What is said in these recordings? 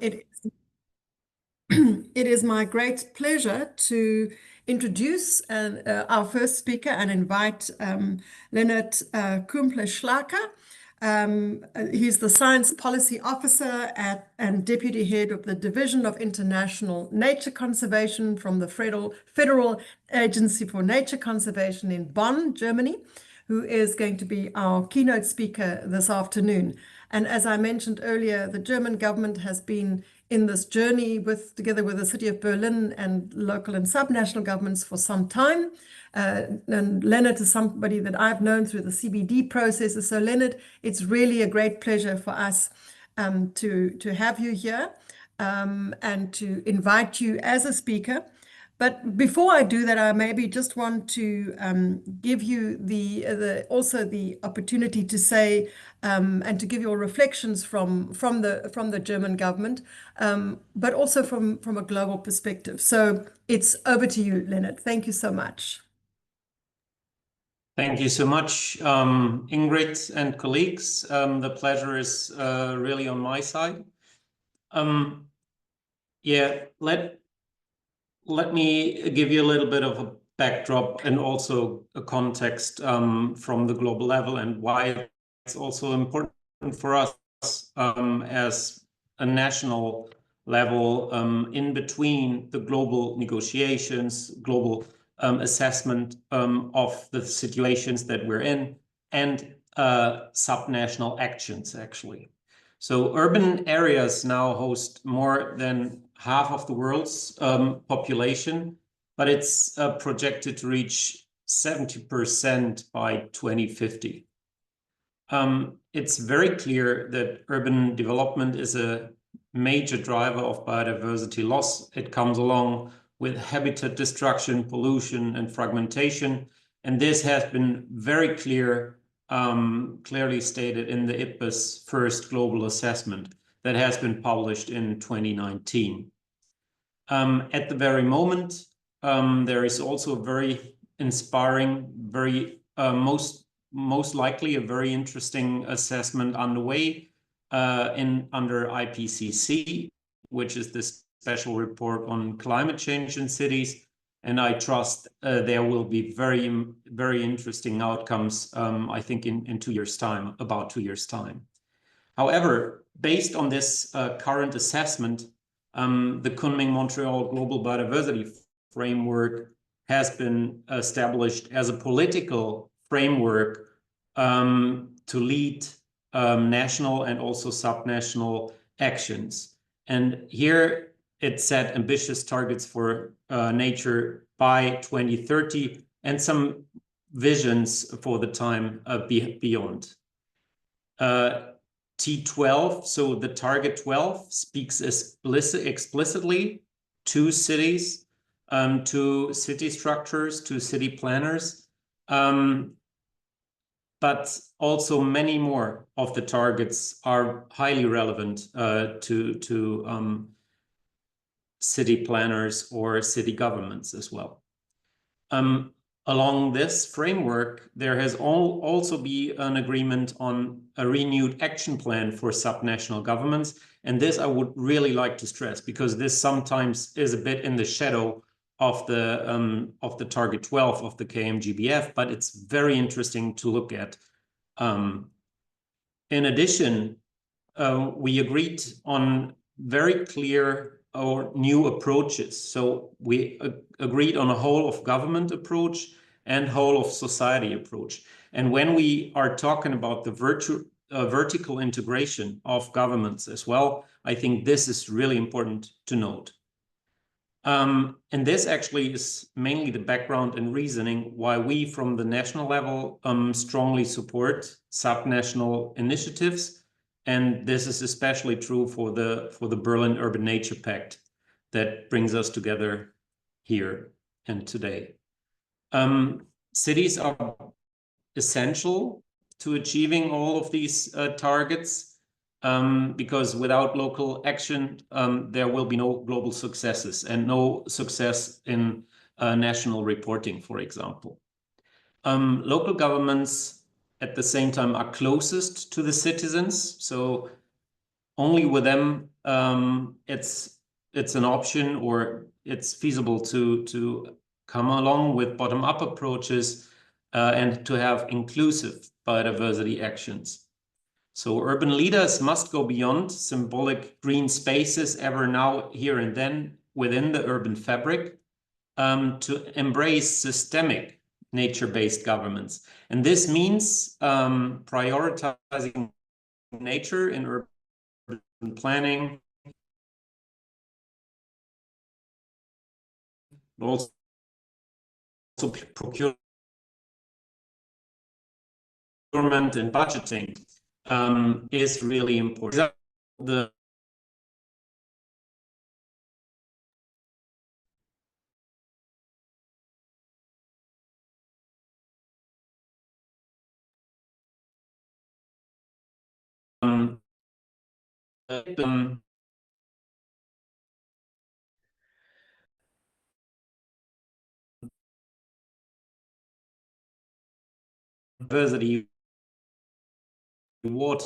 It it is my great pleasure to introduce our first speaker and invite Lennart Kuemper-Schlake. He's the Science Policy Officer and Deputy Head of the Division of International Nature Conservation from the Federal Agency for Nature Conservation in Bonn, Germany, who is going to be our keynote speaker this afternoon. And as I mentioned earlier, the German government has been in this journey together with the city of Berlin and local and subnational governments for some time. And Lennart is somebody that I've known through the CBD processes. So Lennart, it's really a great pleasure for us to have you here and to invite you as a speaker. But before I do that, I maybe just want to give you also the opportunity to say and to give your reflections from the German government, but also from a global perspective. So it's over to you, Lennart. Thank you so much. Thank you so much, Ingrid and colleagues. The pleasure is really on my side. Let me give you a little bit of a backdrop and also a context from the global level and why it's also important for us as a national level in between the global negotiations, global assessment of the situations that we're in, and subnational actions, actually. So urban areas now host more than half of the world's population, but it's projected to reach 70% by 2050. It's very clear that urban development is a major driver of biodiversity loss. It comes along with habitat destruction, pollution, and fragmentation. And this has been very clearly stated in the IPBES first global assessment that has been published in 2019. At the very moment, there is also a very inspiring, most likely a very interesting assessment underway under IPCC, which is this special report on climate change in cities. And I trust there will be very, very interesting outcomes, I think, in 2 years' time, about 2 years' time. However, based on this current assessment, the Kunming-Montreal Global Biodiversity Framework has been established as a political framework to lead national and also subnational actions. And here it set ambitious targets for nature by 2030 and some visions for the time beyond. T12, so the target 12, speaks explicitly to cities, to city structures, to city planners, but also many more of the targets are highly relevant to city planners or city governments as well. Along this framework, there has also been an agreement on a renewed action plan for subnational governments. And this I would really like to stress, because this sometimes is a bit in the shadow of the target 12 of the KMGBF, but it's very interesting to look at. In addition, we agreed on very clear or new approaches. So we agreed on a whole of government approach and whole of society approach. And when we are talking about the vertical integration of governments as well, I think this is really important to note. And this actually is mainly the background and reasoning why we from the national level strongly support subnational initiatives. And this is especially true for the Berlin Urban Nature Pact that brings us together here and today. Cities are essential to achieving all of these targets because without local action, there will be no global successes and no success in national reporting, for example. Local governments at the same time are closest to the citizens. So only with them it's an option, or it's feasible to come along with bottom-up approaches and to have inclusive biodiversity actions. So urban leaders must go beyond symbolic green spaces every now, here and then within the urban fabric to embrace systemic nature-based governments. And this means prioritizing nature in urban planning, but also procurement and budgeting is really important. The diversity, water,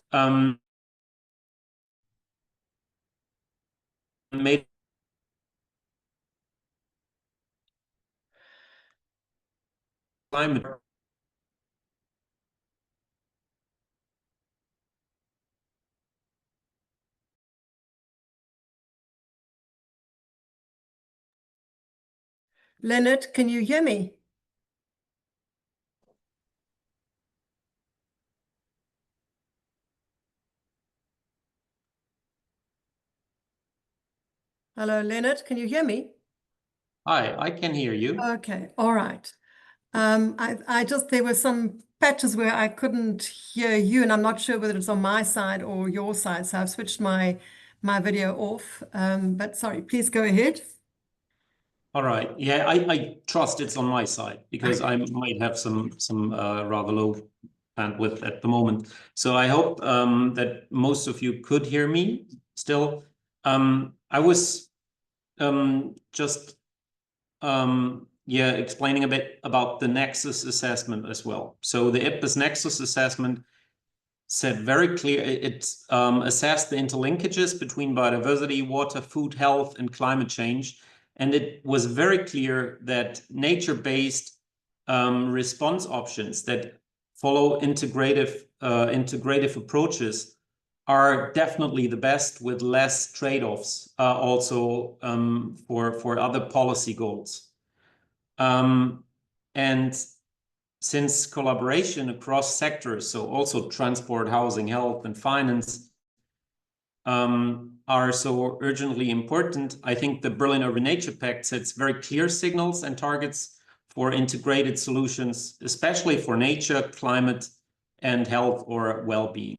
made climate. Lennart, can you hear me? Hello, Lennart, can you hear me? Hi, I can hear you. Okay, all right. There were some patches where I couldn't hear you, and I'm not sure whether it's on my side or your side, so I've switched my video off. But sorry, please go ahead. All right. Yeah, I trust it's on my side because I might have some rather low bandwidth at the moment. So I hope that most of you could hear me still. I was just explaining a bit about the nexus assessment as well. So the IPBES nexus assessment said very clear, it assessed the interlinkages between biodiversity, water, food, health, and climate change. And it was very clear that nature-based response options that follow integrative approaches are definitely the best, with less trade-offs also for other policy goals. And since collaboration across sectors, so also transport, housing, health, and finance, are so urgently important, I think the Berlin Urban Nature Pact sets very clear signals and targets for integrated solutions, especially for nature, climate, and health or well-being.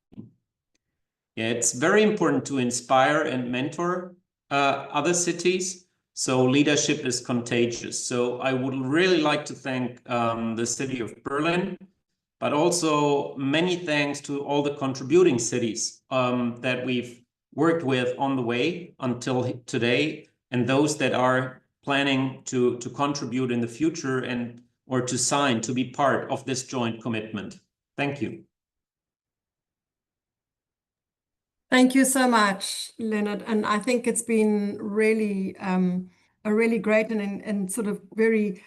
Yeah, it's very important to inspire and mentor other cities. So leadership is contagious. So I would really like to thank the city of Berlin, but also many thanks to all the contributing cities that we've worked with on the way until today, and those that are planning to contribute in the future or to sign to be part of this joint commitment. Thank you. Thank you so much, Lennart. And I think it's been really a really great and sort of very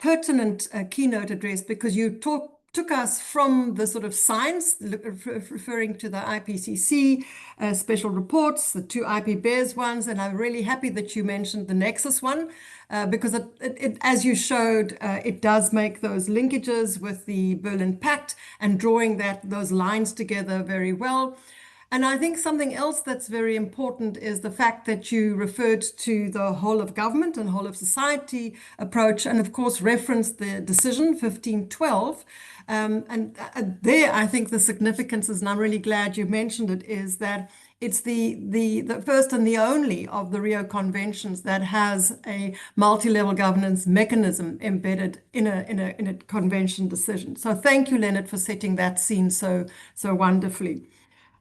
pertinent keynote address, because you took us from the sort of science, referring to the IPCC special reports, the two IPBES ones, and I'm really happy that you mentioned the Nexus one, because as you showed, it does make those linkages with the Berlin Pact and drawing those lines together very well. And I think something else that's very important is the fact that you referred to the whole of government and whole of society approach, and of course referenced the decision 1512. And there, I think the significance is, and I'm really glad you mentioned it, is that it's the first and the only of the Rio Conventions that has a multi-level governance mechanism embedded in a convention decision. So thank you, Lennart, for setting that scene so wonderfully.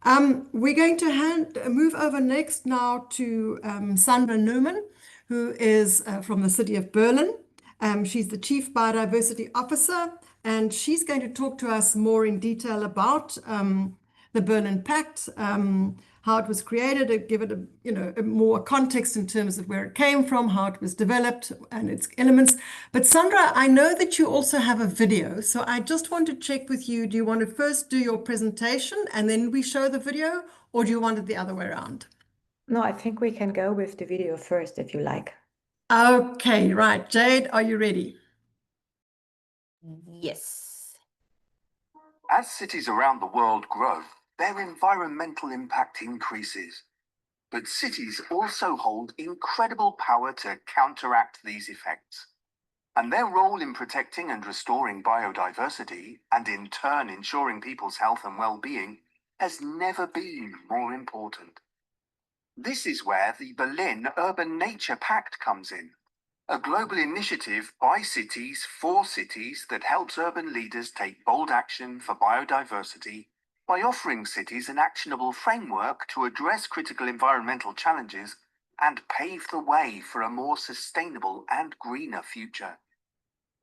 We're going to move over next now to Sandra Naumann, who is from the city of Berlin. She's the Chief Biodiversity Officer, and she's going to talk to us more in detail about the Berlin Pact, how it was created, to give it a more context in terms of where it came from, how it was developed, and its elements. But Sandra, I know that you also have a video, so I just want to check with you. Do you want to first do your presentation and then we show the video, or do you want it the other way around? No, I think we can go with the video first if you like. Okay, right. Jade, are you ready? Yes. As cities around the world grow, their environmental impact increases. But cities also hold incredible power to counteract these effects. And their role in protecting and restoring biodiversity, and in turn ensuring people's health and well-being, has never been more important. This is where the Berlin Urban Nature Pact comes in, a global initiative by cities for cities that helps urban leaders take bold action for biodiversity by offering cities an actionable framework to address critical environmental challenges and pave the way for a more sustainable and greener future.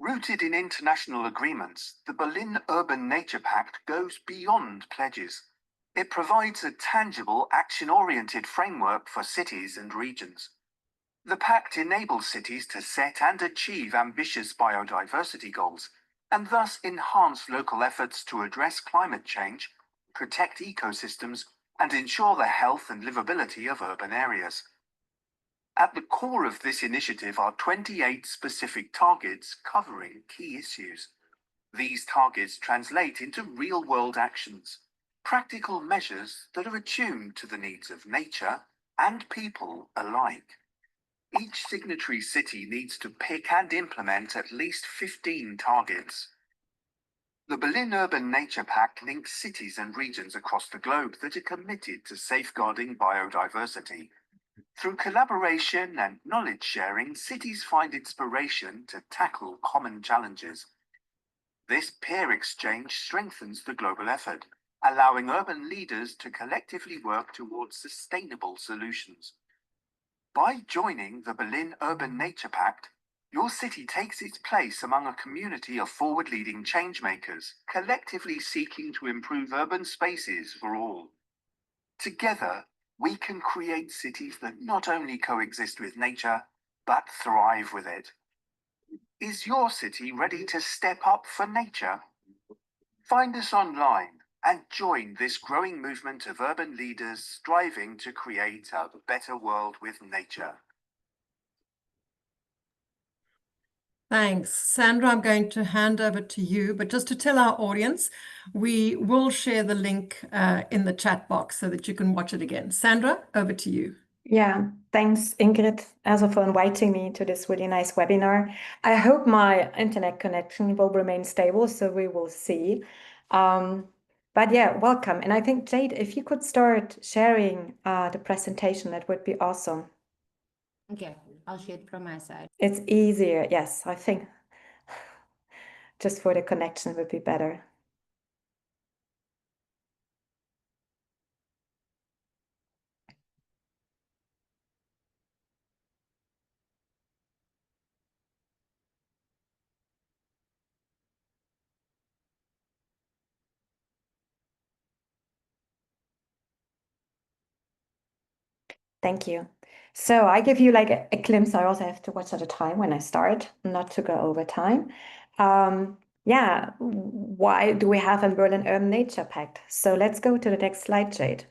Rooted in international agreements, the Berlin Urban Nature Pact goes beyond pledges. It provides a tangible, action-oriented framework for cities and regions. The pact enables cities to set and achieve ambitious biodiversity goals, and thus enhance local efforts to address climate change, protect ecosystems, and ensure the health and livability of urban areas. At the core of this initiative are 28 specific targets covering key issues. These targets translate into real-world actions, practical measures that are attuned to the needs of nature and people alike. Each signatory city needs to pick and implement at least 15 targets. The Berlin Urban Nature Pact links cities and regions across the globe that are committed to safeguarding biodiversity. Through collaboration and knowledge sharing, cities find inspiration to tackle common challenges. This peer exchange strengthens the global effort, allowing urban leaders to collectively work towards sustainable solutions. By joining the Berlin Urban Nature Pact, your city takes its place among a community of forward-leading changemakers, collectively seeking to improve urban spaces for all. Together, we can create cities that not only coexist with nature, but thrive with it. Is your city ready to step up for nature? Find us online and join this growing movement of urban leaders striving to create a better world with nature. Thanks. Sandra, I'm going to hand over to you, but just to tell our audience, we will share the link in the chat box so that you can watch it again. Sandra, over to you. Yeah, thanks, Ingrid, also for inviting me to this really nice webinar. I hope my internet connection will remain stable, so we will see. But yeah, welcome. And I think, Jade, if you could start sharing the presentation, that would be awesome. Okay, I'll share it from my side. It's easier, yes, I think. Just for the connection would be better. Thank you. So I give you like a glimpse. I also have to watch at a time when I start, not to go over time. Yeah, why do we have a Berlin Urban Nature Pact? So let's go to the next slide, Jade,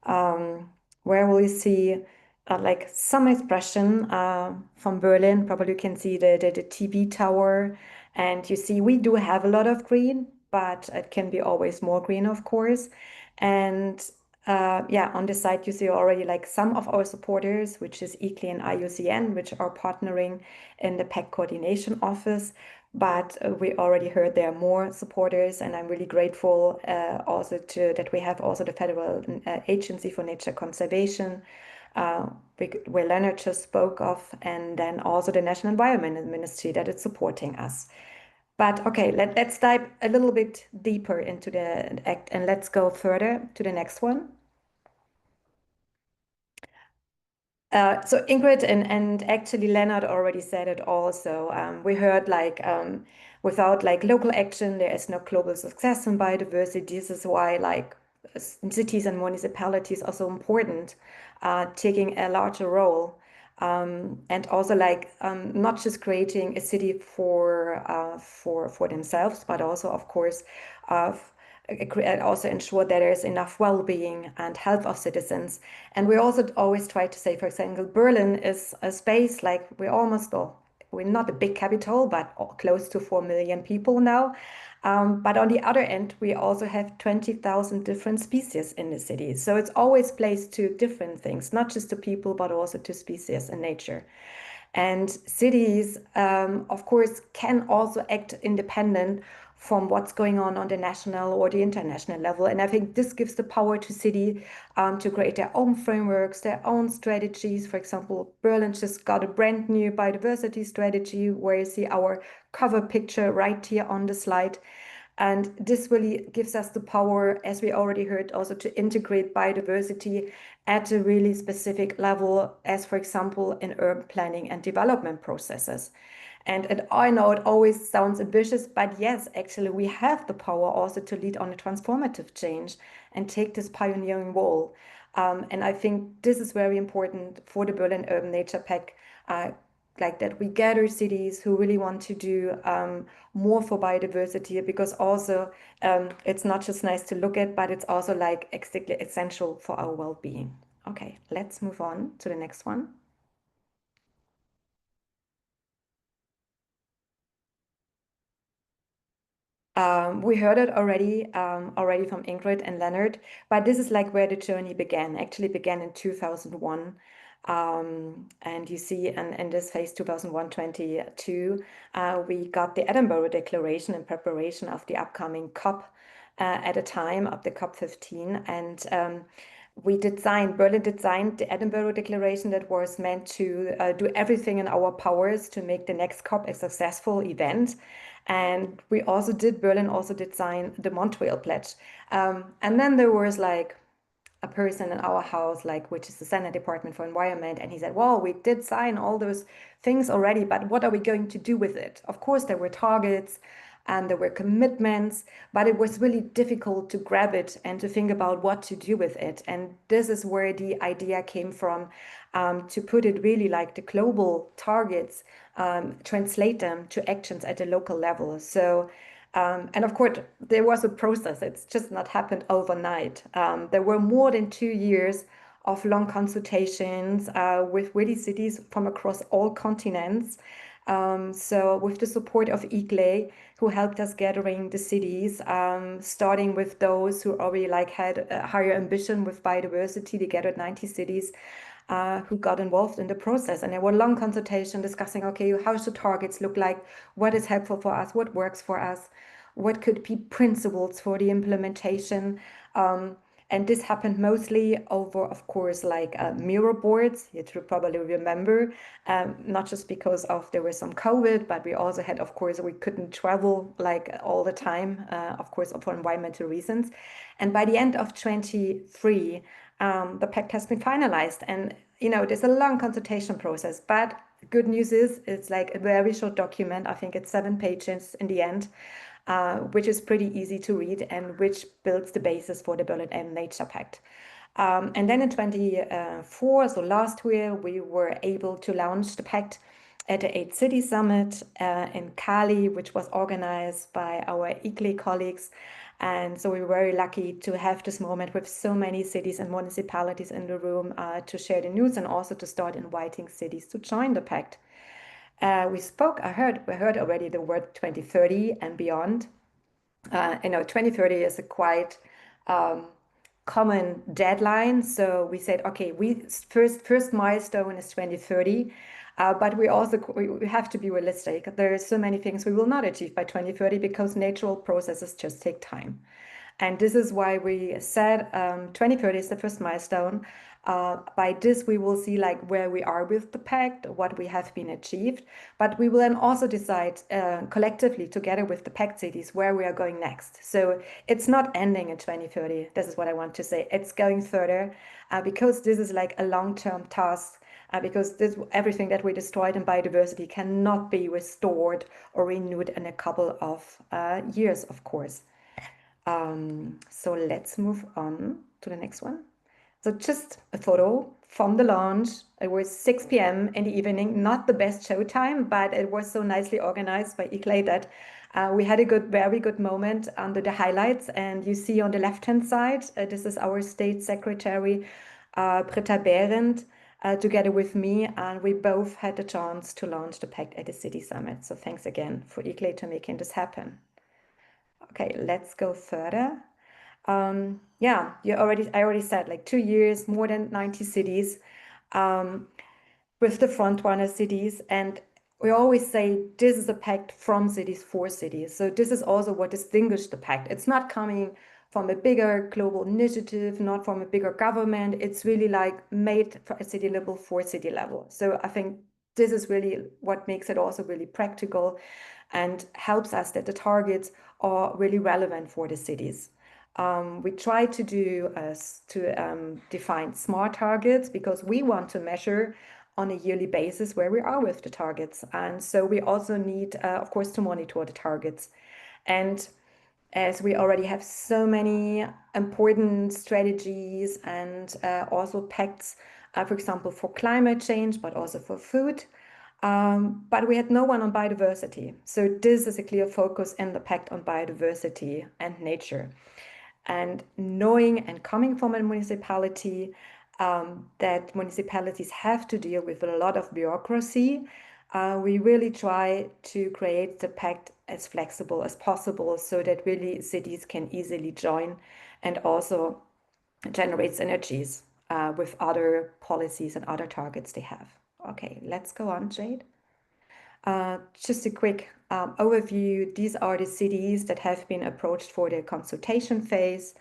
where we see like some expression from Berlin. Probably you can see the TV tower, and you see we do have a lot of green, but it can be always more green, of course. And yeah, on this side, you see already like some of our supporters, which is ICLEI and IUCN, which are partnering in the PAC coordination office. But we already heard there are more supporters, and I'm really grateful also that we have also the Federal Agency for Nature Conservation, where Lennart just spoke of, and then also the National Environment Ministry that is supporting us. But okay, let's dive a little bit deeper into the act, and let's go further to the next one. So Ingrid and actually Lennart already said it also. We heard like without like local action, there is no global success in biodiversity. This is why like cities and municipalities are so important, taking a larger role. And also not just creating a city for themselves, but also, of course, also ensure that there is enough well-being and health of citizens. And we also always try to say, for example, Berlin is a space like we're not a big capital, but close to 4 million people now. But on the other end, we also have 20,000 different species in the city. So it's always placed to different things, not just to people, but also to species and nature. And cities, of course, can also act independent from what's going on the national or the international level. And I think this gives the power to city to create their own frameworks, their own strategies. For example, Berlin just got a brand new biodiversity strategy where you see our cover picture right here on the slide. And this really gives us the power, as we already heard, also to integrate biodiversity at a really specific level, as for example, in urban planning and development processes. And I know it always sounds ambitious, but yes, actually, we have the power also to lead on a transformative change and take this pioneering role. And I think this is very important for the Berlin Urban Nature Pact, like that we gather cities who really want to do more for biodiversity, because also it's not just nice to look at, but it's also like essential for our well-being. Okay, let's move on to the next one. We heard it already from Ingrid and Lennart, but this is like where the journey began. Actually began in 2001. And you see in this phase 2001-22, we got the Edinburgh Declaration in preparation of the upcoming COP at a time of the COP15. And Berlin designed the Edinburgh Declaration that was meant to do everything in our powers to make the next COP a successful event. And Berlin also did sign the Montreal Pledge. And then there was like a person in our house, which is the Sandra Department for Environment, and he said, well, we did sign all those things already, but what are we going to do with it? Of course, there were targets and there were commitments, but it was really difficult to grab it and to think about what to do with it. And this is where the idea came from, to put it really like the global targets, translate them to actions at a local level. So and of course, there was a process. It's just not happened overnight. There were more than 2 years of long consultations with really cities from across all continents. So with the support of ICLE, who helped us gathering the cities, starting with those who already had a higher ambition with biodiversity. They gathered 90 cities who got involved in the process. And there were long consultations discussing, okay, how should targets look like? What is helpful for us? What works for us? What could be principles for the implementation? And this happened mostly over, of course, mirror boards. You should probably remember, not just because there was some COVID, but we also had, of course, we couldn't travel all the time, of course, for environmental reasons. And by the end of 23, the pact has been finalized. And, there's a long consultation process, but the good news is it's like a very short document. I think it's 7 pages in the end. Which is pretty easy to read and which builds the basis for the Berlin Urban Nature Pact. And then in 24, so last year, we were able to launch the pact at the 8 City Summit in Cali, which was organized by our ICLE colleagues. And so we were very lucky to have this moment with so many cities and municipalities in the room to share the news and also to start inviting cities to join the pact. We heard already the word 2030 and beyond. 2030 is a quite common deadline. So we said, okay, first milestone is 2030, but we have to be realistic. There are so many things we will not achieve by 2030 because natural processes just take time. And this is why we said 2030 is the first milestone. By this, we will see where we are with the pact, what we have been achieved, but we will then also decide collectively together with the pact cities where we are going next. So it's not ending in 2030. This is what I want to say. It's going further because this is a long-term task. Because everything that we destroyed in biodiversity cannot be restored or renewed in a couple of years, of course. So let's move on to the next one. So just a photo from the launch. It was 6 p.m. in the evening, not the best show time, but it was so nicely organized by Iklay that we had a very good moment under the highlights. And you see on the left-hand side, this is our state secretary, Britta Behrendt, together with me, and we both had the chance to launch the pact at the City Summit. So thanks again for Iklay to making this happen. Okay, let's go further. Yeah, I already said like 2 years, more than 90 cities, with the frontrunner cities. And we always say this is a pact from cities for cities. So this is also what distinguishes the pact. It's not coming from a bigger global initiative, not from a bigger government. It's really like made at city level for city level. So I think this is really what makes it also really practical and helps us that the targets are really relevant for the cities. We try to define smart targets because we want to measure on a yearly basis where we are with the targets. And so we also need, of course, to monitor the targets. And as we already have so many important strategies and also pacts, for example, for climate change, but also for food. But we had no one on biodiversity. So this is a clear focus in the pact on biodiversity and nature. And knowing and coming from a municipality, that municipalities have to deal with a lot of bureaucracy, we really try to create the pact as flexible as possible so that really cities can easily join and also generate synergies with other policies and other targets they have. Okay, let's go on, Jade. Just a quick overview. These are the cities that have been approached for the consultation phase.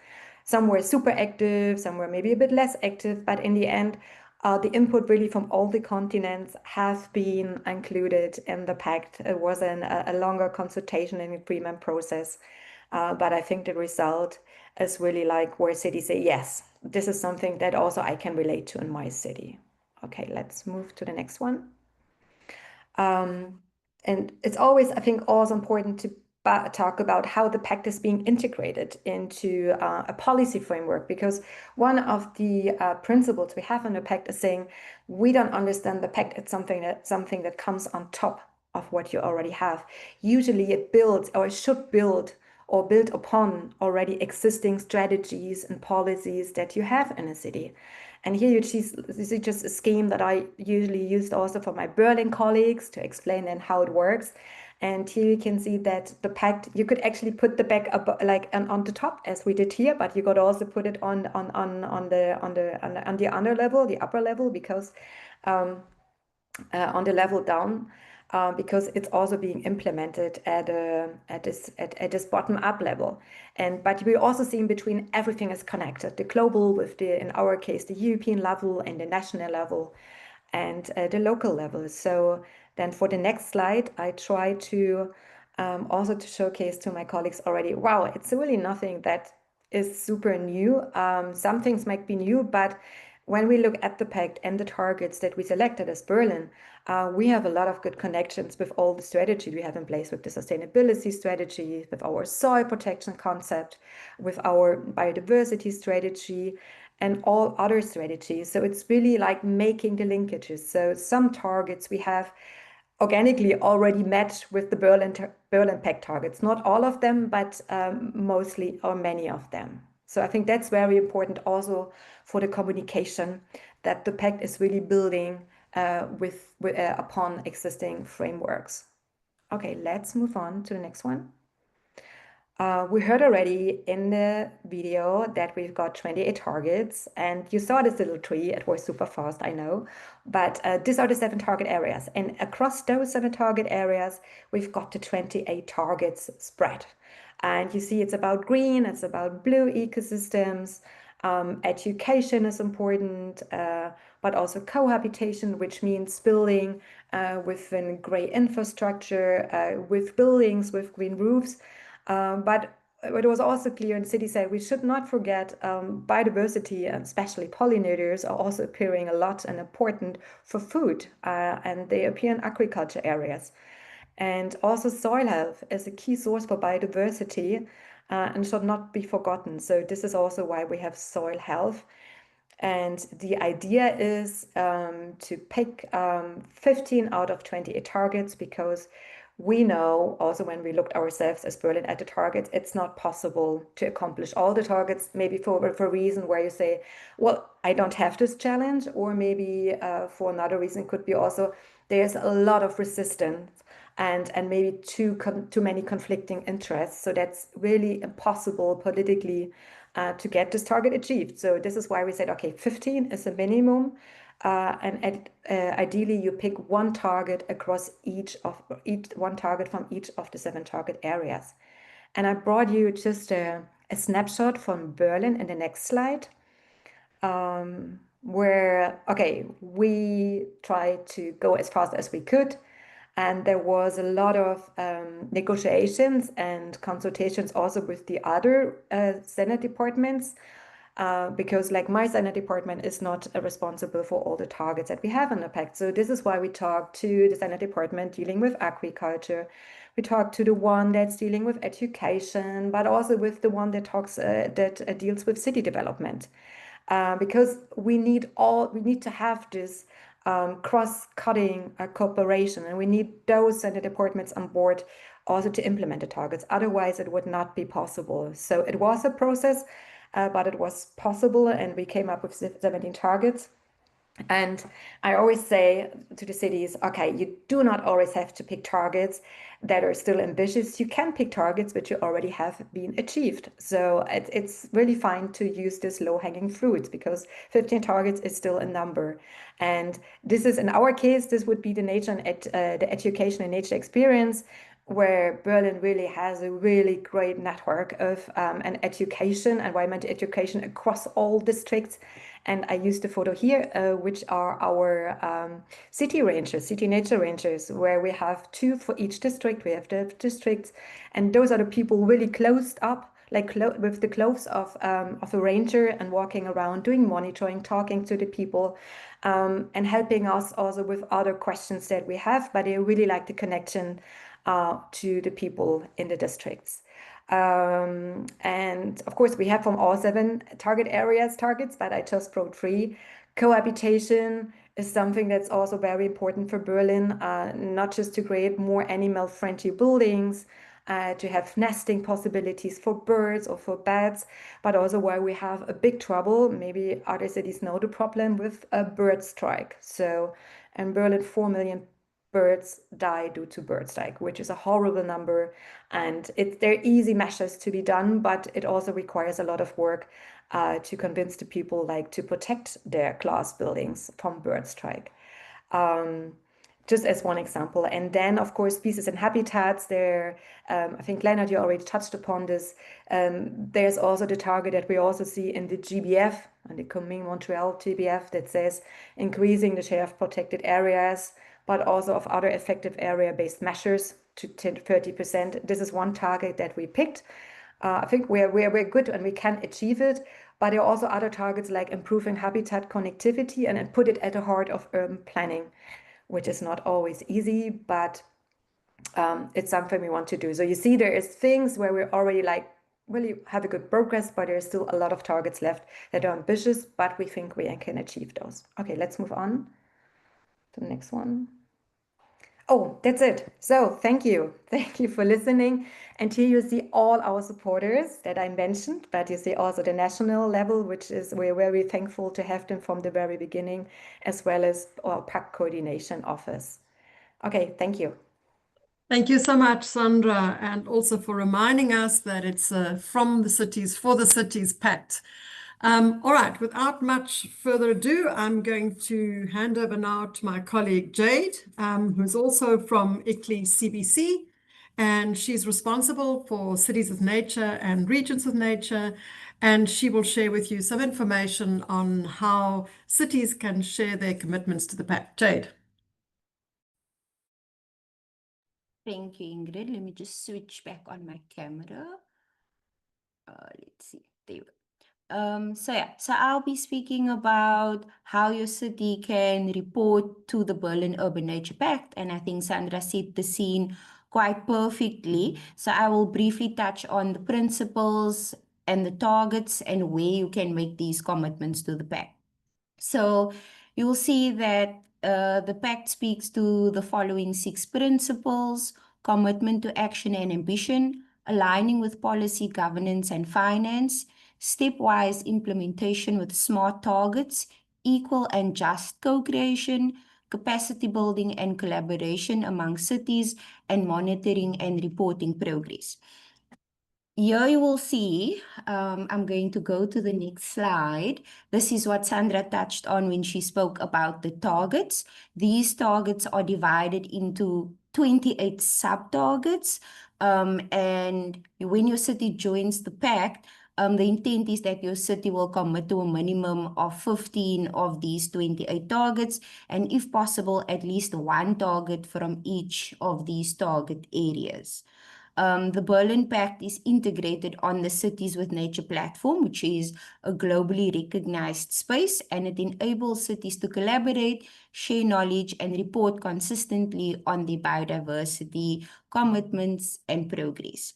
Some were super active, some were maybe a bit less active, but in the end, the input really from all the continents have been included in the pact. It was a longer consultation and agreement process, but I think the result is really like where cities say, yes, this is something that also I can relate to in my city. Okay, let's move to the next one. And it's always, I think, also important to talk about how the pact is being integrated into a policy framework, because one of the principles we have in the pact is saying we don't understand the pact as something that comes on top of what you already have. Usually it builds or it should build or build upon already existing strategies and policies that you have in a city. And here you see this is just a scheme that I usually used also for my Berlin colleagues to explain then how it works. And here you can see that the pact, you could actually put the back up like on the top as we did here, but you could also put it on the under level, the upper level, because on the level down. Because it's also being implemented at this bottom-up level, but we also see in between everything is connected. The global with in our case the European level and the national level, and the local level. So then for the next slide, I try to also to showcase to my colleagues already. Wow, it's really nothing that is super new. Some things might be new, but when we look at the pact and the targets that we selected as Berlin, we have a lot of good connections with all the strategies we have in place, with the sustainability strategy, with our soil protection concept, with our biodiversity strategy, and all other strategies. So it's really like making the linkages. So some targets we have organically already met with the Berlin Pact targets. Not all of them, but mostly or many of them. So I think that's very important also for the communication, that the pact is really building upon existing frameworks. Okay, let's move on to the next one. We heard already in the video that we've got 28 targets, and you saw this little tree. It was super fast, I know, but these are the 7 target areas. And across those 7 target areas, we've got the 28 targets spread. And you see it's about green, it's about blue ecosystems, education is important, but also cohabitation, which means building within gray infrastructure, with buildings, with green roofs. But it was also clear in city side we should not forget biodiversity, and especially pollinators are also appearing a lot and important for food, and they appear in agriculture areas. And also soil health is a key source for biodiversity, and should not be forgotten. So this is also why we have soil health. And the idea is to pick 15 out of 28 targets, because we know also when we looked ourselves as Berlin at the targets, it's not possible to accomplish all the targets, maybe for a reason where you say, well, I don't have this challenge, or maybe for another reason could be also there's a lot of resistance and maybe too many conflicting interests. So that's really impossible politically to get this target achieved. So this is why we said, okay, 15 is a minimum. And ideally, you pick one target across one target from each of the 7 target areas. And I brought you just a snapshot from Berlin in the next slide, where, okay, we tried to go as fast as we could. And there was a lot of negotiations and consultations also with the other Senate departments. Because like my Senate department is not responsible for all the targets that we have in the pact. So this is why we talk to the Senate department dealing with agriculture. We talk to the one that's dealing with education, but also with the one that deals with city development. Because we need to have this cross-cutting cooperation, and we need those Senate departments on board also to implement the targets. Otherwise, it would not be possible. So it was a process. But it was possible, and we came up with 17 targets. And I always say to the cities, okay, you do not always have to pick targets that are still ambitious. You can pick targets which you already have been achieved. So it's really fine to use this low-hanging fruit, because 15 targets is still a number. And this is, in our case, this would be the nature and the education and nature experience, where Berlin really has a really great network of an education, environmental education across all districts. And I use the photo here, which are our city rangers, city nature rangers, where we have 2 for each district. We have the districts, and those are the people really closed up, like with the clothes of a ranger, and walking around, doing monitoring, talking to the people, and helping us also with other questions that we have. But they really like the connection to the people in the districts. And of course, we have from all 7 target areas targets, but I just brought 3. Cohabitation is something that's also very important for Berlin, not just to create more animal-friendly buildings, to have nesting possibilities for birds or for bats, but also where we have a big trouble, maybe other cities know the problem, with a bird strike. So in Berlin, 4 million birds die due to bird strike, which is a horrible number. And there are easy measures to be done, but it also requires a lot of work to convince the people to protect their glass buildings from bird strike. Just as one example. And then, of course, species and habitats there. I think, Lennart, you already touched upon this. There's also the target that we also see in the GBF, and the Montreal GBF, that says increasing the share of protected areas, but also of other effective area-based measures to 30%. This is one target that we picked. I think we're good and we can achieve it, but there are also other targets like improving habitat connectivity and put it at the heart of urban planning, which is not always easy, but it's something we want to do. So you see, there is things where we're already really have a good progress, but there's still a lot of targets left that are ambitious, but we think we can achieve those. Okay, let's move on to the next one. Oh, that's it. So thank you. Thank you for listening. And here you see all our supporters that I mentioned, but you see also the national level, which is, we're very thankful to have them from the very beginning, as well as our PAC coordination office. Okay, thank you. Thank you so much, Sandra, and also for reminding us that it's from the cities for the cities pact. All right, without much further ado, I'm going to hand over now to my colleague Jade, who's also from ICLEI CBC, and she's responsible for Cities with Nature and Regions with Nature, and she will share with you some information on how cities can share their commitments to the pact. Jade. Thank you, Ingrid. Let me just switch back on my camera. Let's see. There you go. So I'll be speaking about how your city can report to the Berlin Urban Nature Pact, and I think Sandra set the scene quite perfectly. So I will briefly touch on the principles and the targets and where you can make these commitments to the pact. So you will see that the pact speaks to the following 6 principles: commitment to action and ambition, aligning with policy, governance, and finance, stepwise implementation with smart targets, equal and just co-creation, capacity building and collaboration among cities, and monitoring and reporting progress. Here you will see, I'm going to go to the next slide. This is what Sandra touched on when she spoke about the targets. These targets are divided into 28 sub-targets. And when your city joins the pact, the intent is that your city will commit to a minimum of 15 of these 28 targets, and if possible, at least one target from each of these target areas. The Berlin Pact is integrated on the Cities with Nature platform, which is a globally recognized space, and it enables cities to collaborate, share knowledge, and report consistently on their biodiversity commitments and progress.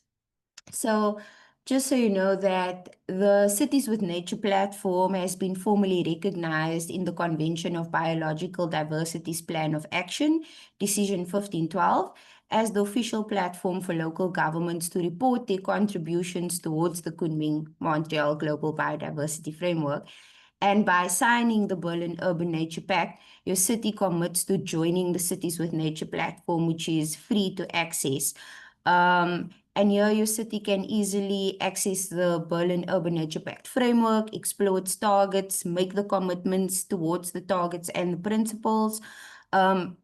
So just so you know that the Cities with Nature platform has been formally recognized in the Convention of Biological Diversity's Plan of Action, Decision 1512, as the official platform for local governments to report their contributions towards the Kunming-Montreal Global Biodiversity Framework. And by signing the Berlin Urban Nature Pact, your city commits to joining the Cities with Nature platform, which is free to access. And here your city can easily access the Berlin Urban Nature Pact framework, explore its targets, make the commitments towards the targets and the principles,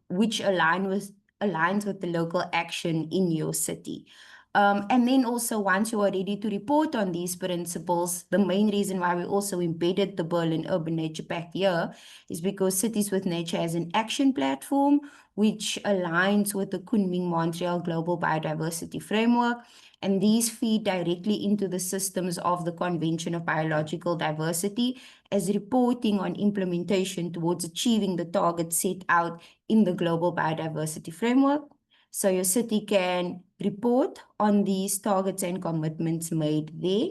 which aligns with the local action in your city. And then also, once you are ready to report on these principles, the main reason why we also embedded the Berlin Urban Nature Pact here is because Cities with Nature has an action platform which aligns with the Kunming-Montreal Global Biodiversity Framework, and these feed directly into the systems of the Convention of Biological Diversity as reporting on implementation towards achieving the targets set out in the Global Biodiversity Framework. So your city can report on these targets and commitments made there.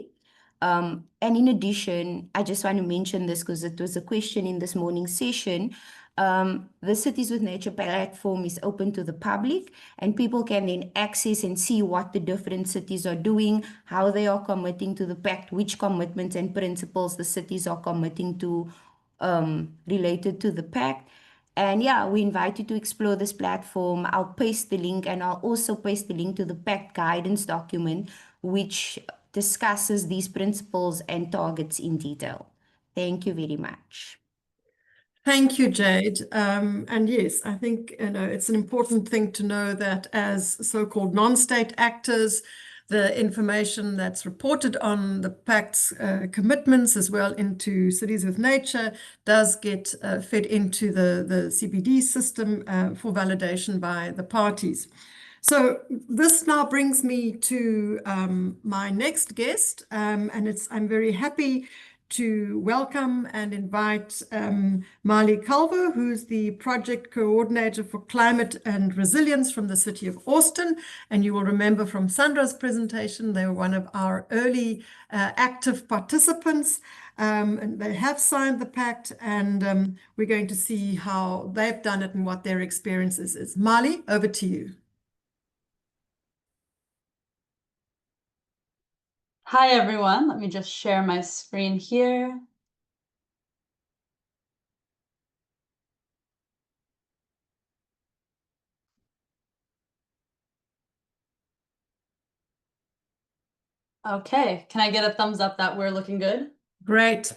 And in addition, I just want to mention this because it was a question in this morning's session. The Cities with Nature platform is open to the public, and people can then access and see what the different cities are doing, how they are committing to the pact, which commitments and principles the cities are committing to related to the pact. And yeah, we invite you to explore this platform. I'll paste the link, and I'll also paste the link to the pact guidance document, which discusses these principles and targets in detail. Thank you very much. Thank you, Jade. And yes, I think it's an important thing to know that as so-called non-state actors, the information that's reported on the Pact's commitments as well into Cities with Nature does get fed into the CBD system for validation by the parties. So this now brings me to my next guest, and I'm very happy to welcome and invite Amalia Calvo, who's the project coordinator for climate and resilience from the city of Austin. And you will remember from Sandra's presentation, they were one of our early active participants. And they have signed the pact, and we're going to see how they've done it and what their experiences is. Mali, over to you. Hi, everyone. Let me just share my screen here. Okay, can I get a thumbs up that we're looking good? Great.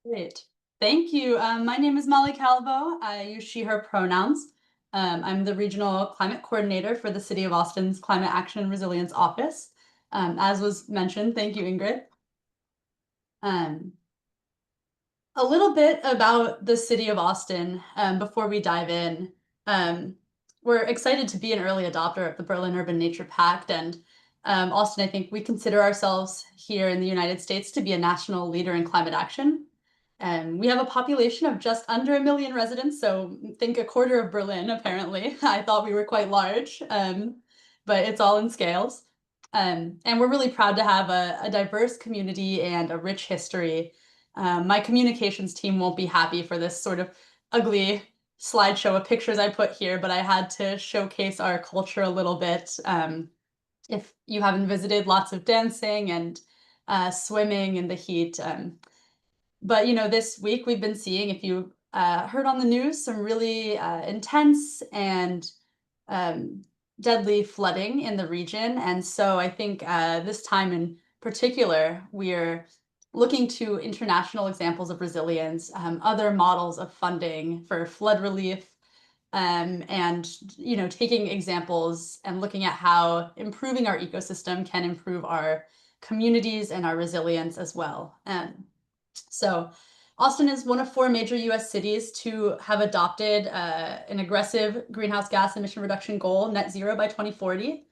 Great. Thank you. My name is Molly Calvo. I use she, her pronouns. I'm the regional climate coordinator for the City of Austin's Climate Action and Resilience Office. As was mentioned, thank you, Ingrid. A little bit about the City of Austin before we dive in. We're excited to be an early adopter of the Berlin Urban Nature Pact, and Austin, I think we consider ourselves here in the United States to be a national leader in climate action. We have a population of just under 1 million residents, so think a quarter of Berlin, apparently. I thought we were quite large. but it's all in scales. And we're really proud to have a diverse community and a rich history. My communications team won't be happy for this sort of ugly slideshow of pictures I put here, but I had to showcase our culture a little bit. If you haven't visited, lots of dancing and swimming in the heat. But this week we've been seeing, if you heard on the news, some really intense and deadly flooding in the region. And so I think this time in particular, we're looking to international examples of resilience, other models of funding for flood relief, and taking examples and looking at how improving our ecosystem can improve our communities and our resilience as well. So Austin is one of 4 major US cities to have adopted an aggressive greenhouse gas emission reduction goal, net zero by 2040,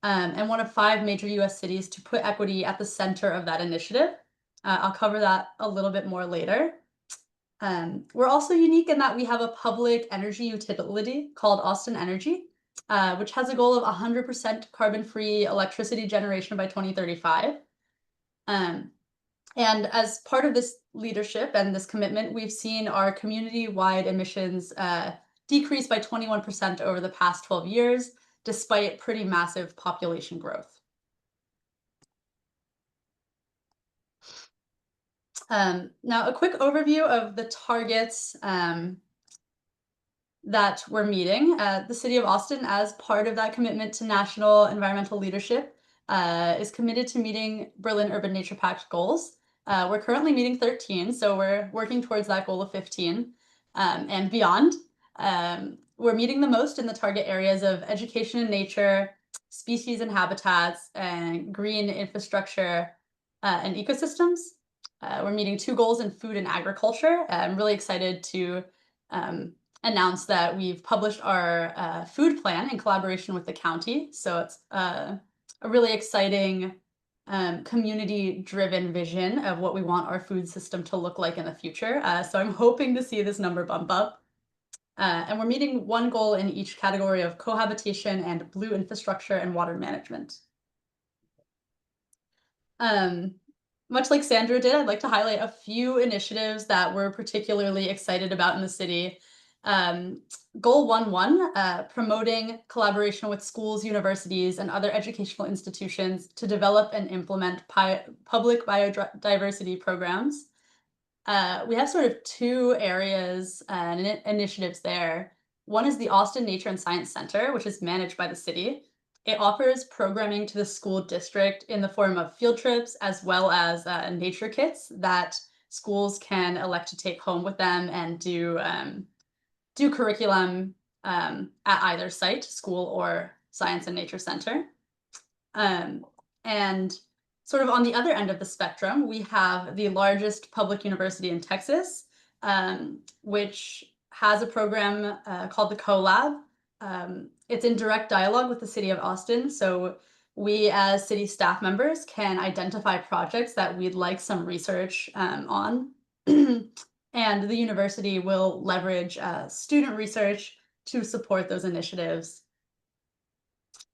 and one of 5 major US cities to put equity at the center of that initiative. I'll cover that a little bit more later. We're also unique in that we have a public energy utility called Austin Energy, which has a goal of 100% carbon-free electricity generation by 2035. And as part of this leadership and this commitment, we've seen our community-wide emissions decrease by 21% over the past 12 years, despite pretty massive population growth. Now, a quick overview of the targets that we're meeting. The City of Austin, as part of that commitment to national environmental leadership, is committed to meeting Berlin Urban Nature Pact goals. We're currently meeting 13, so we're working towards that goal of 15 and beyond. We're meeting the most in the target areas of education and nature, species and habitats, and green infrastructure and ecosystems. We're meeting 2 goals in food and agriculture. I'm really excited to announce that we've published our food plan in collaboration with the county. So it's a really exciting community-driven vision of what we want our food system to look like in the future. So I'm hoping to see this number bump up. And we're meeting 1 goal in each category of cohabitation and blue infrastructure and water management. Much like Sandra did, I'd like to highlight a few initiatives that we're particularly excited about in the city. Goal 1.1, promoting collaboration with schools, universities, and other educational institutions to develop and implement public biodiversity programs. We have sort of 2 areas and initiatives there. One is the Austin Nature and Science Center, which is managed by the city. It offers programming to the school district in the form of field trips, as well as nature kits that schools can elect to take home with them and do curriculum at either site, school or science and nature center. And sort of on the other end of the spectrum, we have the largest public university in Texas, which has a program called the CoLab. It's in direct dialogue with the City of Austin, so we as city staff members can identify projects that we'd like some research on. And the university will leverage student research to support those initiatives.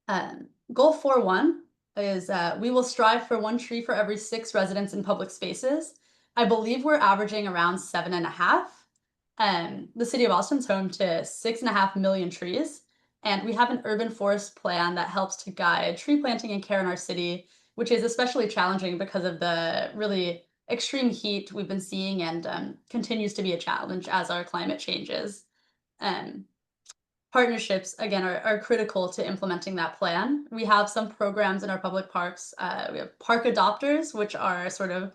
Goal 4.1 is we will strive for 1 tree for every 6 residents in public spaces. I believe we're averaging around 7.5. The City of Austin's home to 6.5 million trees. And we have an urban forest plan that helps to guide tree planting and care in our city, which is especially challenging because of the really extreme heat we've been seeing and continues to be a challenge as our climate changes. Partnerships, again, are critical to implementing that plan. We have some programs in our public parks. We have park adopters, which are sort of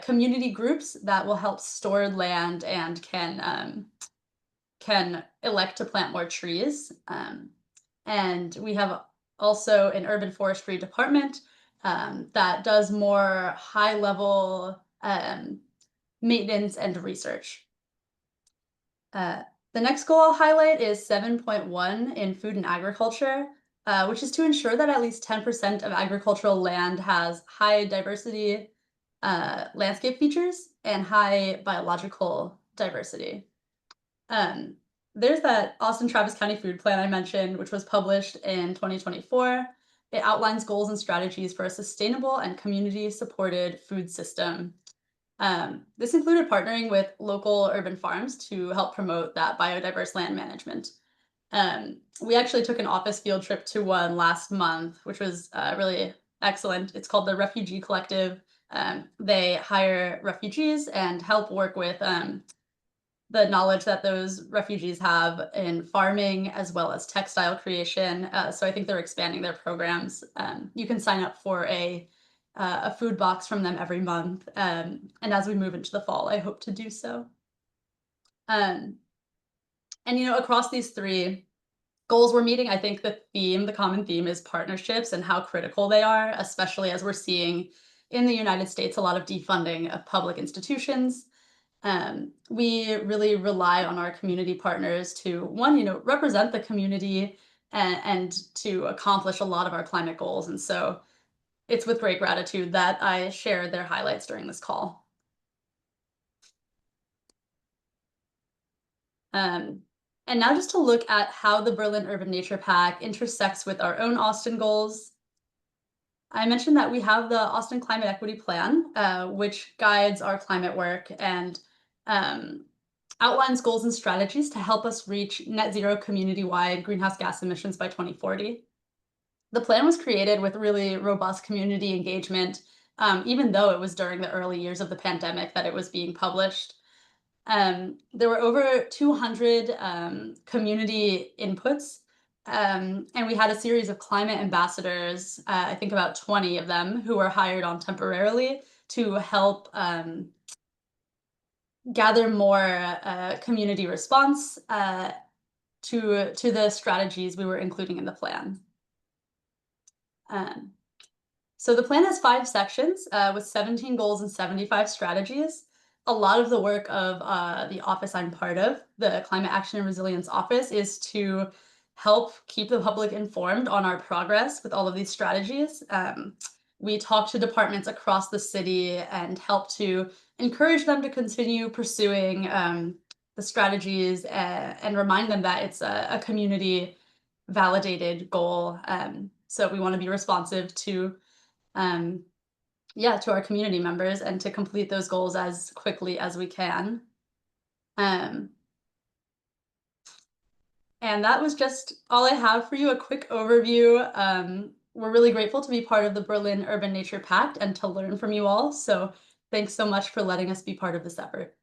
community groups that will help store land and can elect to plant more trees. And we have also an urban forestry department that does more high-level maintenance and research. The next goal I'll highlight is 7.1 in food and agriculture, which is to ensure that at least 10% of agricultural land has high diversity landscape features and high biological diversity. there's that Austin Travis County Food Plan I mentioned, which was published in 2024. It outlines goals and strategies for a sustainable and community-supported food system. This included partnering with local urban farms to help promote that biodiverse land management. We actually took an office field trip to one last month, which was really excellent. It's called the Refugee Collective. They hire refugees and help work with the knowledge that those refugees have in farming as well as textile creation. So I think they're expanding their programs. You can sign up for a food box from them every month. And as we move into the fall, I hope to do so. And, you know, across these three goals we're meeting, I think the common theme is partnerships and how critical they are, especially as we're seeing in the United States a lot of defunding of public institutions. We really rely on our community partners to, one, you know, represent the community and to accomplish a lot of our climate goals. And so it's with great gratitude that I share their highlights during this call. And now just to look at how the Berlin Urban Nature Pact intersects with our own Austin goals. I mentioned that we have the Austin Climate Equity Plan, which guides our climate work and outlines goals and strategies to help us reach net zero community-wide greenhouse gas emissions by 2040. The plan was created with really robust community engagement, even though it was during the early years of the pandemic that it was being published. There were over 200 community inputs, and we had a series of climate ambassadors, I think about 20 of them, who were hired on temporarily to help gather more community response to the strategies we were including in the plan. So the plan has 5 sections with 17 goals and 75 strategies. A lot of the work of the office I'm part of, the Climate Action and Resilience Office, is to help keep the public informed on our progress with all of these strategies. We talk to departments across the city and help to encourage them to continue pursuing the strategies and remind them that it's a community validated goal. So we want to be responsive to to our community members and to complete those goals as quickly as we can. And that was just all I have for you, a quick overview. We're really grateful to be part of the Berlin Urban Nature Pact and to learn from you all. So thanks so much for letting us be part of this effort.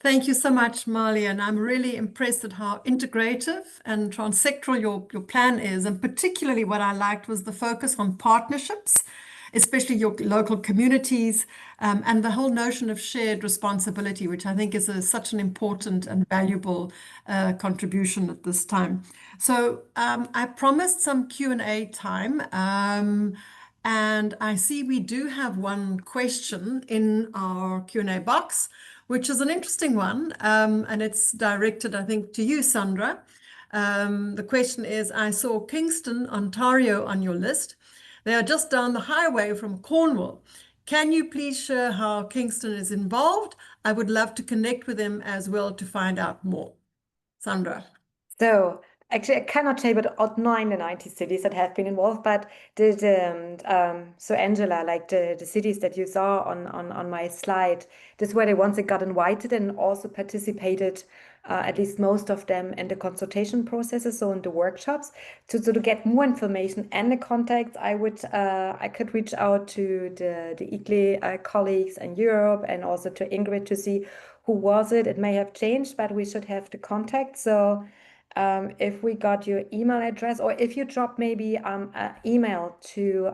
Thank you so much, Amalia, and I'm really impressed at how integrative and transsectoral your plan is, and particularly what I liked was the focus on partnerships, especially your local communities, and the whole notion of shared responsibility, which I think is such an important and valuable contribution at this time. So I promised some Q&A time, and I see we do have one question in our Q&A box, which is an interesting one, and it's directed, I think, to you, Sandra. The question is, I saw Kingston, Ontario on your list. They are just down the highway from Cornwall. Can you please share how Kingston is involved? I would love to connect with them as well to find out more. Sandra. So actually, I cannot tell you about 90 cities that have been involved, but so Angela, like the cities that you saw on my slide, this is where they once got invited and also participated, at least most of them, in the consultation processes, so in the workshops. To get more information and the contacts, I could reach out to the ICLE colleagues in Europe and also to Ingrid to see who was it. It may have changed, but we should have the contact. So if we got your email address, or if you drop maybe an email to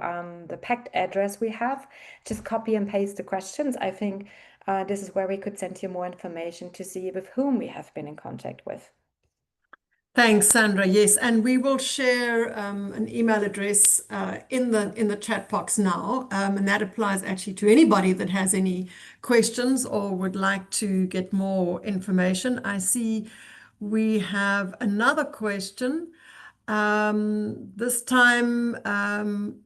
the pact address we have, just copy and paste the questions. I think this is where we could send you more information to see with whom we have been in contact with. Thanks, Sandra. Yes, and we will share an email address in the chat box now, and that applies actually to anybody that has any questions or would like to get more information. I see we have another question. This time,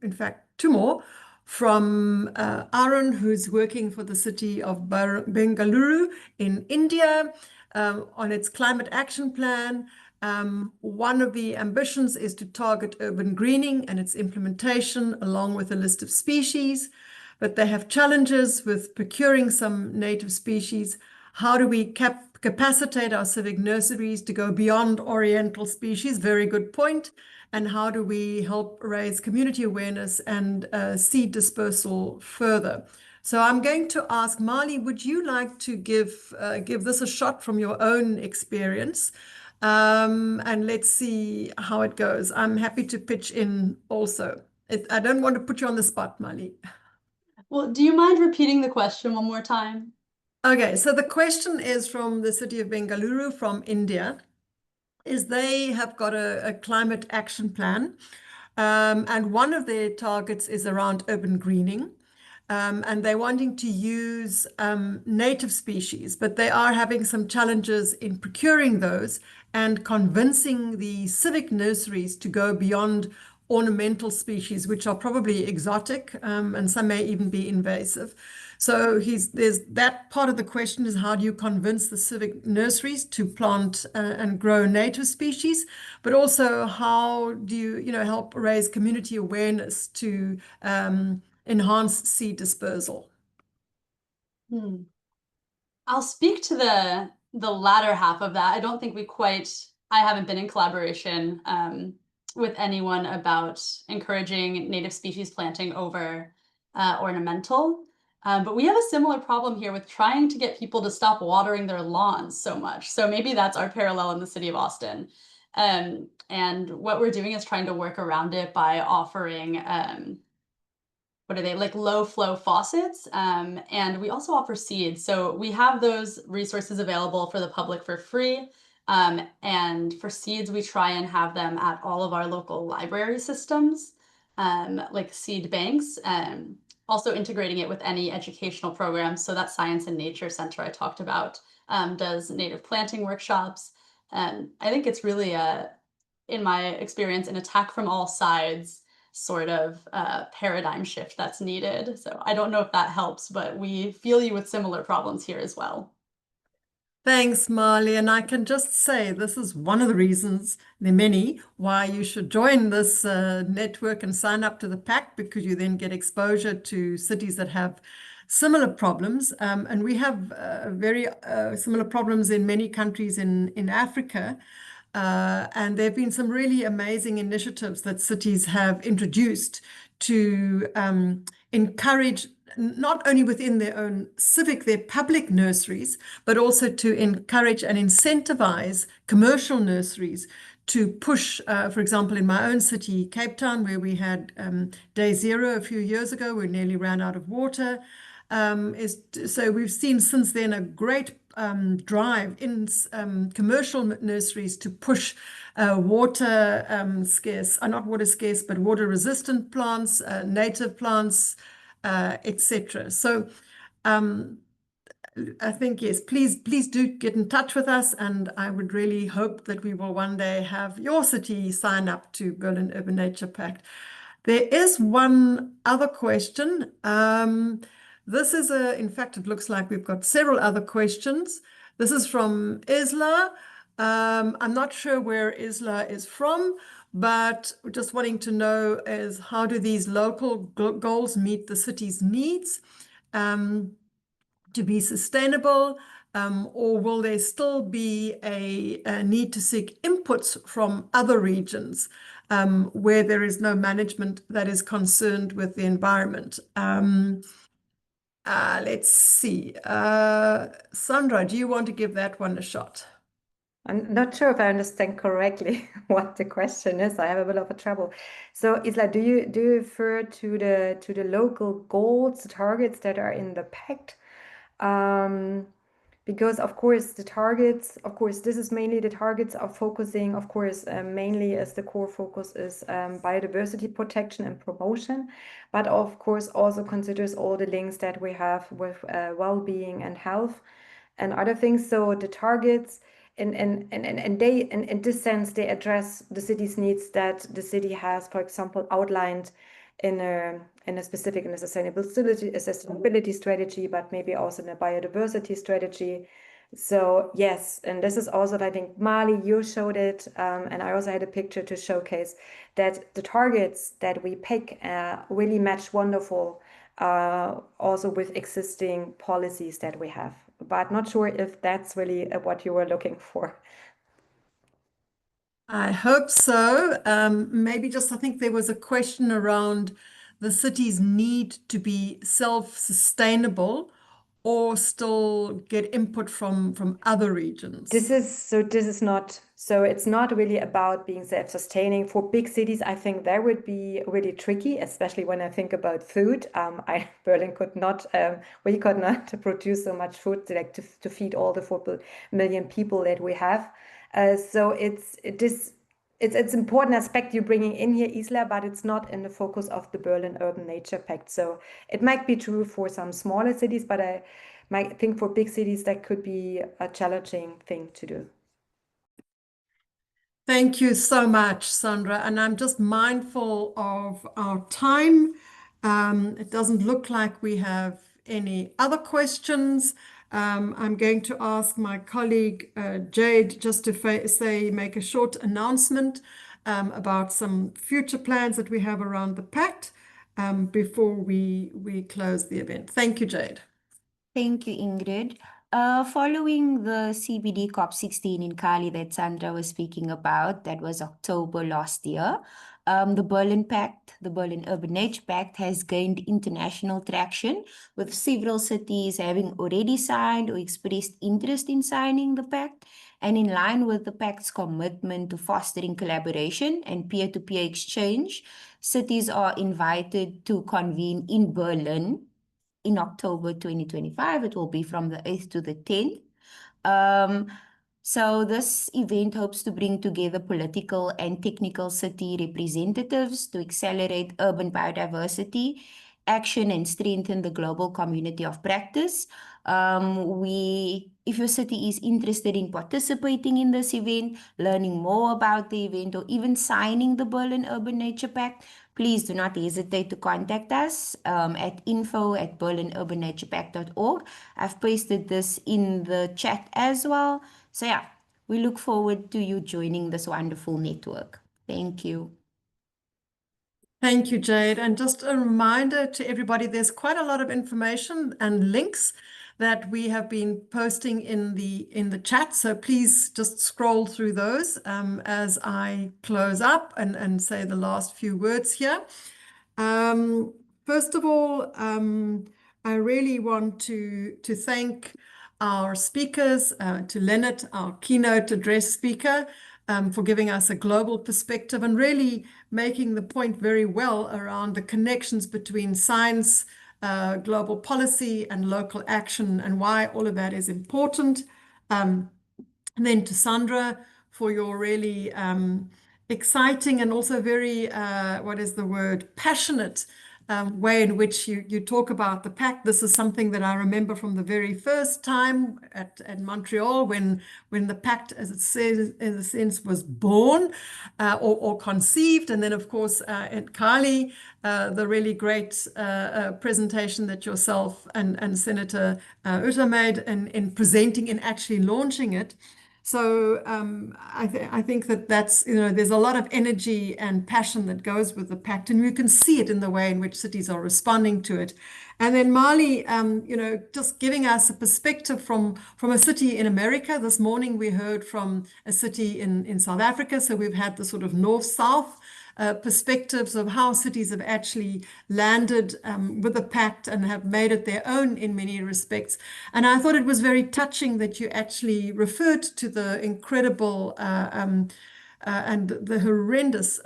in fact, 2 more from Arun, who's working for the city of Bengaluru in India. on its climate action plan. One of the ambitions is to target urban greening and its implementation along with a list of species, but they have challenges with procuring some native species. How do we capacitate our civic nurseries to go beyond oriental species? Very good point. And how do we help raise community awareness and seed dispersal further? So I'm going to ask Mali, would you like to give this a shot from your own experience? And let's see how it goes. I'm happy to pitch in also. I don't want to put you on the spot, Mali. Well, do you mind repeating the question one more time? Okay, so the question is from the city of Bengaluru from India, is they have got a climate action plan, and one of their targets is around urban greening. And they're wanting to use native species, but they are having some challenges in procuring those and convincing the civic nurseries to go beyond ornamental species, which are probably exotic, and some may even be invasive. So there's that part of the question is how do you convince the civic nurseries to plant and grow native species, but also how do you help raise community awareness to enhance seed dispersal? I'll speak to the latter half of that. I don't think I haven't been in collaboration with anyone about encouraging native species planting over ornamental. But we have a similar problem here with trying to get people to stop watering their lawns so much. So maybe that's our parallel in the city of Austin. And what we're doing is trying to work around it by offering like low flow faucets. And we also offer seeds. So we have those resources available for the public for free. And for seeds, we try and have them at all of our local library systems, like seed banks, also integrating it with any educational programs. So that Science and Nature Center I talked about does native planting workshops. And I think it's really, in my experience, an attack from all sides sort of paradigm shift that's needed. So I don't know if that helps, but we feel you with similar problems here as well. Thanks, Marley. And I can just say this is one of the reasons, there are many, why you should join this network and sign up to the pact, because you then get exposure to cities that have similar problems. And we have very similar problems in many countries in Africa. And there have been some really amazing initiatives that cities have introduced to encourage not only within their own their public nurseries, but also to encourage and incentivize commercial nurseries to push, for example, in my own city, Cape Town, where we had Day Zero a few years ago, we nearly ran out of water. So we've seen since then a great drive in commercial nurseries to push water scarce, not water scarce, but water resistant plants, native plants, etc. So I think, yes, please do get in touch with us. And I would really hope that we will one day have your city sign up to Berlin Urban Nature Pact. There is one other question. This is in fact, it looks like we've got several other questions. This is from Isla. I'm not sure where Isla is from, but just wanting to know is how do these local goals meet the city's needs to be sustainable, or will there still be a need to seek inputs from other regions where there is no management that is concerned with the environment? Let's see. Sandra, do you want to give that one a shot? I'm not sure if I understand correctly what the question is. I have a bit of a trouble. So, Isla, do you refer to the local goals, the targets that are in the pact? Because of course the targets, this is mainly the targets are focusing, of course, mainly as the core focus is biodiversity protection and promotion, but of course also considers all the links that we have with well-being and health and other things. So the targets and they in this sense they address the city's needs that the city has, for example, outlined in a sustainability strategy, but maybe also in a biodiversity strategy. So yes, and this is also, I think, Mali, you showed it, and I also had a picture to showcase that the targets that we pick really match wonderful also with existing policies that we have. But not sure if that's really what you were looking for. I hope so. Maybe just, I think there was a question around the city's need to be self-sustainable or still get input from other regions. This is not, so it's not really about being self-sustaining. For big cities, I think that would be really tricky, especially when I think about food. Berlin could not, we could not produce so much food like to feed all the 4 million people that we have. So it's important aspect you're bringing in here, Isla, but it's not in the focus of the Berlin Urban Nature Pact. So it might be true for some smaller cities, but I might think for big cities that could be a challenging thing to do. Thank you so much, Sandra. And I'm just mindful of our time. It doesn't look like we have any other questions. I'm going to ask my colleague Jade just to make a short announcement about some future plans that we have around the pact before we close the event. Thank you, Jade. Thank you, Ingrid. Following the CBD COP16 in Cali that Sandra was speaking about, that was October last year, the Berlin Pact, the Berlin Urban Nature Pact, has gained international traction, with several cities having already signed or expressed interest in signing the pact. And in line with the pact's commitment to fostering collaboration and peer-to-peer exchange, cities are invited to convene in Berlin in October 2025. It will be from the 8th to the 10th. So this event hopes to bring together political and technical city representatives to accelerate urban biodiversity action and strengthen the global community of practice. If your city is interested in participating in this event, learning more about the event, or even signing the Berlin Urban Nature Pact, please do not hesitate to contact us at info@berlinurbanNaturePact.org. I've pasted this in the chat as well. So yeah, we look forward to you joining this wonderful network. Thank you. Thank you, Jade. And just a reminder to everybody, there's quite a lot of information and links that we have been posting in the chat. So please just scroll through those as I close up and say the last few words here. First of all, I really want to thank our speakers, to Lennart, our keynote address speaker, for giving us a global perspective and really making the point very well around the connections between science, global policy, and local action, and why all of that is important. And then to Sandra for your really exciting and also very, passionate way in which you talk about the pact. This is something that I remember from the very first time at Montreal when the pact, as it says, in a sense, was born or conceived. And then, of course, at Cali, the really great presentation that yourself and Senator Uta made in presenting and actually launching it. So I think that's, there's a lot of energy and passion that goes with the pact, and you can see it in the way in which cities are responding to it. And then Mali, just giving us a perspective from a city in America. This morning we heard from a city in South Africa. So we've had the sort of north-south perspectives of how cities have actually landed with the pact and have made it their own in many respects. And I thought it was very touching that you actually referred to the incredible and the horrendous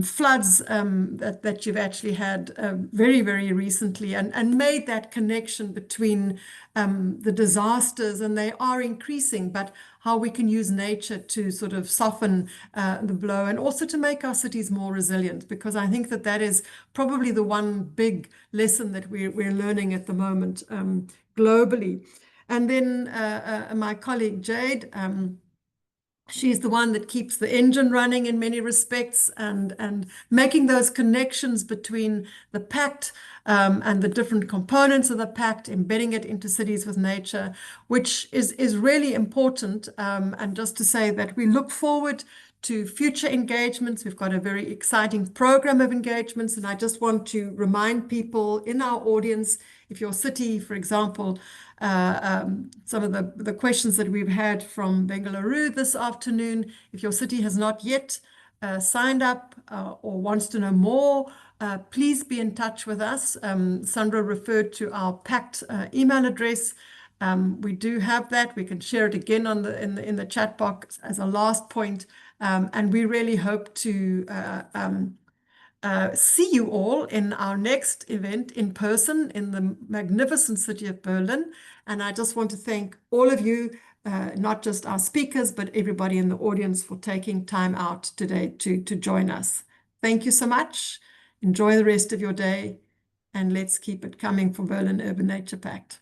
floods that you've actually had very, very recently, and made that connection between the disasters, and they are increasing, but how we can use nature to sort of soften the blow and also to make our cities more resilient, because I think that is probably the one big lesson that we're learning at the moment globally. And then my colleague Jade, She's the one that keeps the engine running in many respects, and making those connections between the pact and the different components of the pact, embedding it into Cities with Nature, which is really important. And just to say that we look forward to future engagements. We've got a very exciting program of engagements, and I just want to remind people in our audience, if your city, for example, some of the questions that we've had from Bengaluru this afternoon, if your city has not yet signed up or wants to know more, please be in touch with us. Sandra referred to our pact email address. We do have that. We can share it again on in the chat box as a last point. And we really hope to see you all in our next event in person in the magnificent city of Berlin. And I just want to thank all of you, not just our speakers, but everybody in the audience for taking time out today to join us. Thank you so much. Enjoy the rest of your day, and let's keep it coming for Berlin Urban Nature Pact.